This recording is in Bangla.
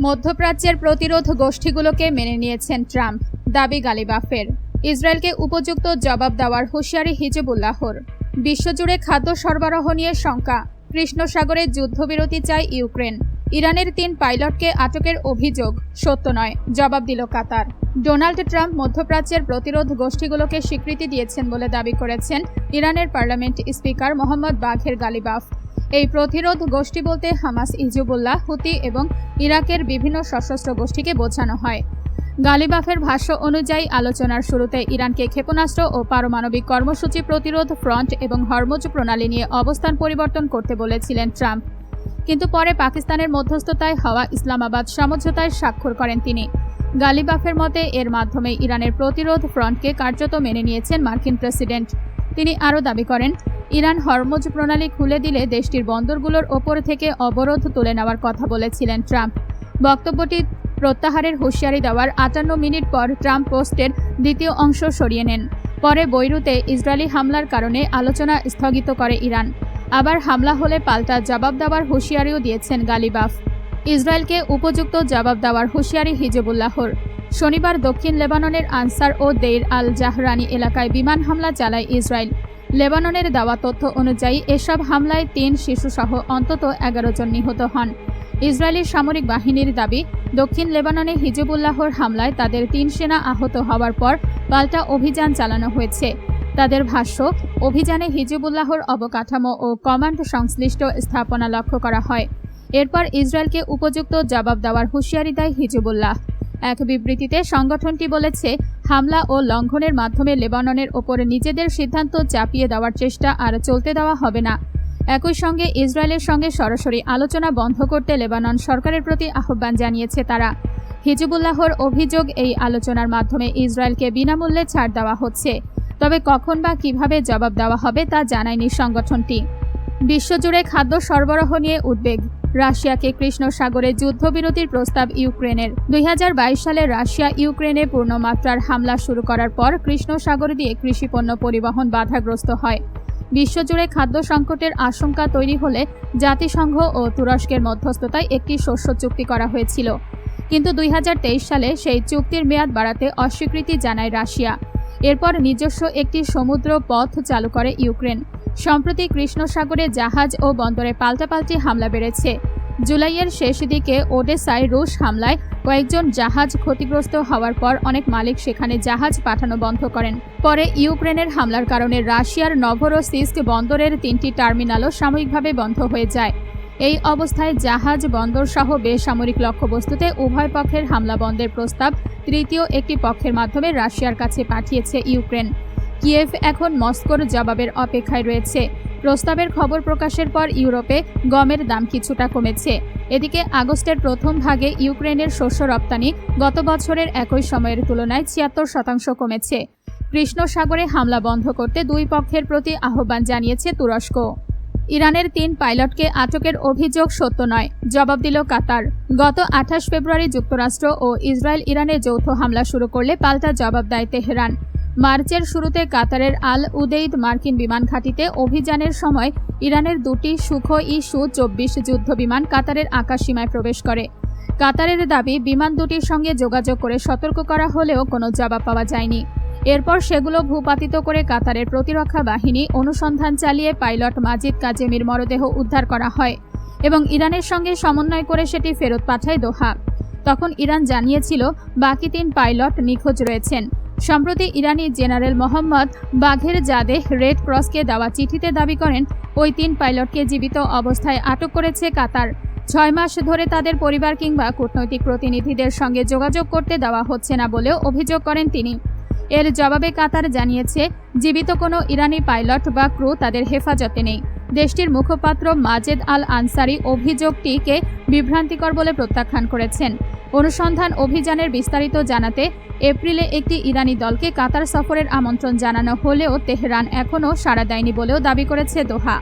মধ্যপ্রাচ্যের প্রতিরোধ গোষ্ঠীগুলোকে মেনে নিয়েছেন ট্রাম্প, দাবি গালিবাফের। ইসরায়েলকে উপযুক্ত জবাব দেওয়ার হুঁশিয়ারি হিজবুল্লাহর। বিশ্বজুড়ে খাদ্য সরবরাহ নিয়ে শঙ্কা। কৃষ্ণ সাগরে যুদ্ধবিরতি চায় ইউক্রেন। ইরানের 3 পাইলটকে আটকের অভিযোগ সত্য নয়, জবাব দিল কাতার। ডোনাল্ড ট্রাম্প মধ্যপ্রাচ্যের প্রতিরোধ গোষ্ঠীগুলোকে স্বীকৃতি দিয়েছেন বলে দাবি করেছেন ইরানের পার্লামেন্ট স্পিকার মোহাম্মদ বাঘের গালিবাফ। এই প্রতিরোধ গোষ্ঠী বলতে হামাস, হিজবুল্লাহ, হুতি এবং ইরাকের বিভিন্ন সশস্ত্র গোষ্ঠীকে বোঝানো হয়। গালিবাফের ভাষ্য অনুযায়ী আলোচনার শুরুতে ইরানকে ক্ষেপণাস্ত্র ও পারমাণবিক কর্মসূচি প্রতিরোধ ফ্রন্ট এবং হরমুজ প্রণালী নিয়ে অবস্থান পরিবর্তন করতে বলেছিলেন ট্রাম্প, কিন্তু পরে পাকিস্তানের মধ্যস্থতায় হওয়া ইসলামাবাদ সমঝোতায় স্বাক্ষর করেন তিনি। গালিবাফের মতে এর মাধ্যমে ইরানের প্রতিরোধ ফ্রন্টকে কার্যত মেনে নিয়েছেন মার্কিন প্রেসিডেন্ট। তিনি আরও দাবি করেন, ইরান হরমুজ প্রণালী খুলে দিলে দেশটির বন্দরগুলোর ওপর থেকে অবরোধ তুলে নেওয়ার কথা বলেছিলেন ট্রাম্প। বক্তব্যটি প্রত্যাহারের হুঁশিয়ারি দেওয়ার 58 মিনিট পর ট্রাম্প পোস্টের দ্বিতীয় অংশ সরিয়ে নেন। পরে বৈরুতে ইসরায়েলি হামলার কারণে আলোচনা স্থগিত করে ইরান। আবার হামলা হলে পাল্টা জবাব দেওয়ার হুঁশিয়ারিও দিয়েছেন গালিবাফ। ইসরায়েলকে উপযুক্ত জবাব দেওয়ার হুঁশিয়ারি হিজবুল্লাহর। শনিবার দক্ষিণ লেবাননের আনসার ও দেইর আল জাহরানি এলাকায় বিমান হামলা চালায় ইসরায়েল। লেবাননের দেওয়া তথ্য অনুযায়ী এসব হামলায় 3 শিশুসহ অন্তত 11 জন নিহত হন। ইসরায়েলি সামরিক বাহিনীর দাবি, দক্ষিণ লেবাননে হিজবুল্লাহর হামলায় তাদের 3 সেনা আহত হওয়ার পর পাল্টা অভিযান চালানো হয়েছে। তাদের ভাষ্য, অভিযানে হিজবুল্লাহর অবকাঠামো ও কমান্ড সংশ্লিষ্ট স্থাপনা লক্ষ্য করা হয়। এরপর ইসরায়েলকে উপযুক্ত জবাব দেওয়ার হুঁশিয়ারি দেয় হিজবুল্লাহ। এক বিবৃতিতে সংগঠনটি বলেছে, হামলা ও লঙ্ঘনের মাধ্যমে লেবাননের ওপর নিজেদের সিদ্ধান্ত চাপিয়ে দেওয়ার চেষ্টা আর চলতে দেওয়া হবে না। একই সঙ্গে ইসরায়েলের সঙ্গে সরাসরি আলোচনা বন্ধ করতে লেবানন সরকারের প্রতি আহ্বান জানিয়েছে তারা। হিজবুল্লাহর অভিযোগ, এই আলোচনার মাধ্যমে ইসরায়েলকে বিনামূল্যে ছাড় দেওয়া হচ্ছে, তবে কখন বা কিভাবে জবাব দেওয়া হবে তা জানায়নি সংগঠনটি। বিশ্বজুড়ে খাদ্য সরবরাহ নিয়ে উদ্বেগ। রাশিয়াকে কৃষ্ণ সাগরে যুদ্ধবিরতির প্রস্তাব ইউক্রেনের। 2022 সালে রাশিয়া ইউক্রেনে পূর্ণমাত্রার হামলা শুরু করার পর কৃষ্ণ সাগর দিয়ে কৃষিপণ্য পরিবহন বাধাগ্রস্ত হয়। বিশ্বজুড়ে খাদ্য সংকটের আশঙ্কা তৈরি হলে জাতিসংঘ ও তুরস্কের মধ্যস্থতায় একটি শস্য চুক্তি করা হয়েছিল, কিন্তু 2023 সালে সেই চুক্তির মেয়াদ বাড়াতে অস্বীকৃতি জানায় রাশিয়া। এরপর নিজস্ব একটি সমুদ্র পথ চালু করে ইউক্রেন। সম্প্রতি কৃষ্ণ সাগরে জাহাজ ও বন্দরে পাল্টাপাল্টি হামলা বেড়েছে। জুলাইয়ের শেষ দিকে ওডেসায় রুশ হামলায় কয়েকজন জাহাজ ক্ষতিগ্রস্ত হওয়ার পর অনেক মালিক সেখানে জাহাজ পাঠানো বন্ধ করেন। পরে ইউক্রেনের হামলার কারণে রাশিয়ার নভরোসিস্ক বন্দরের 3টি টার্মিনালও সাময়িকভাবে বন্ধ হয়ে যায়। এই অবস্থায় জাহাজ, বন্দর সহ বেসামরিক লক্ষ্যবস্তুতে উভয় পক্ষের হামলা বন্ধের প্রস্তাব তৃতীয় একটি পক্ষের মাধ্যমে রাশিয়ার কাছে পাঠিয়েছে ইউক্রেন। কিয়েভ এখন মস্কোর জবাবের অপেক্ষায় রয়েছে। প্রস্তাবের খবর প্রকাশের পর ইউরোপে গমের দাম কিছুটা কমেছে। এদিকে আগস্টের প্রথম ভাগে ইউক্রেনের শস্য রপ্তানি গত বছরের একই সময়ের তুলনায় 76% কমেছে। কৃষ্ণ সাগরে হামলা বন্ধ করতে 2 পক্ষের প্রতি আহ্বান জানিয়েছে তুরস্ক। ইরানের 3 পাইলটকে আটকের অভিযোগ সত্য নয়, জবাব দিল কাতার। গত 28 ফেব্রুয়ারি যুক্তরাষ্ট্র ও ইসরায়েল ইরানে যৌথ হামলা শুরু করলে পাল্টা জবাব দেয় তেহরান। মার্চের শুরুতে কাতারের আল উদেইদ মার্কিন বিমান ঘাঁটিতে অভিযানের সময় ইরানের 2টি সুখোই সু-24 যুদ্ধ বিমান কাতারের আকাশসীমায় প্রবেশ করে। কাতারের দাবি, বিমান দুটির সঙ্গে যোগাযোগ করে সতর্ক করা হলেও কোনো জবাব পাওয়া যায়নি। এরপর সেগুলো ভূপাতিত করে কাতারের প্রতিরক্ষা বাহিনী অনুসন্ধান চালিয়ে পাইলট মাজিদ কাজেমির মরদেহ উদ্ধার করা হয় এবং ইরানের সঙ্গে সমন্বয় করে সেটি ফেরত পাঠায় দোহা। তখন ইরান জানিয়েছিল বাকি 3 পাইলট নিখোঁজ রয়েছেন। সম্প্রতি ইরানি জেনারেল মোহাম্মদ বাঘের জাদেহ রেড ক্রসকে দেওয়া চিঠিতে দাবি করেন, ওই 3 পাইলটকে জীবিত অবস্থায় আটক করেছে কাতার। 6 মাস ধরে তাদের পরিবার কিংবা কূটনৈতিক প্রতিনিধিদের সঙ্গে যোগাযোগ করতে দেওয়া হচ্ছে না বলেও অভিযোগ করেন তিনি। এর জবাবে কাতার জানিয়েছে, জীবিত কোনো ইরানি পাইলট বা ক্রু তাদের হেফাজতে নেই। দেশটির মুখপাত্র মাজেদ আল আনসারি অভিযোগটিকে বিভ্রান্তিকর বলে প্রত্যাখ্যান করেছেন। অনুসন্ধান অভিযানের বিস্তারিত জানাতে এপ্রিলে একটি ইরানি দলকে কাতার সফরের আমন্ত্রণ জানানো হলেও তেহরান এখনও সাড়া দেয়নি বলেও দাবি করেছে দোহা।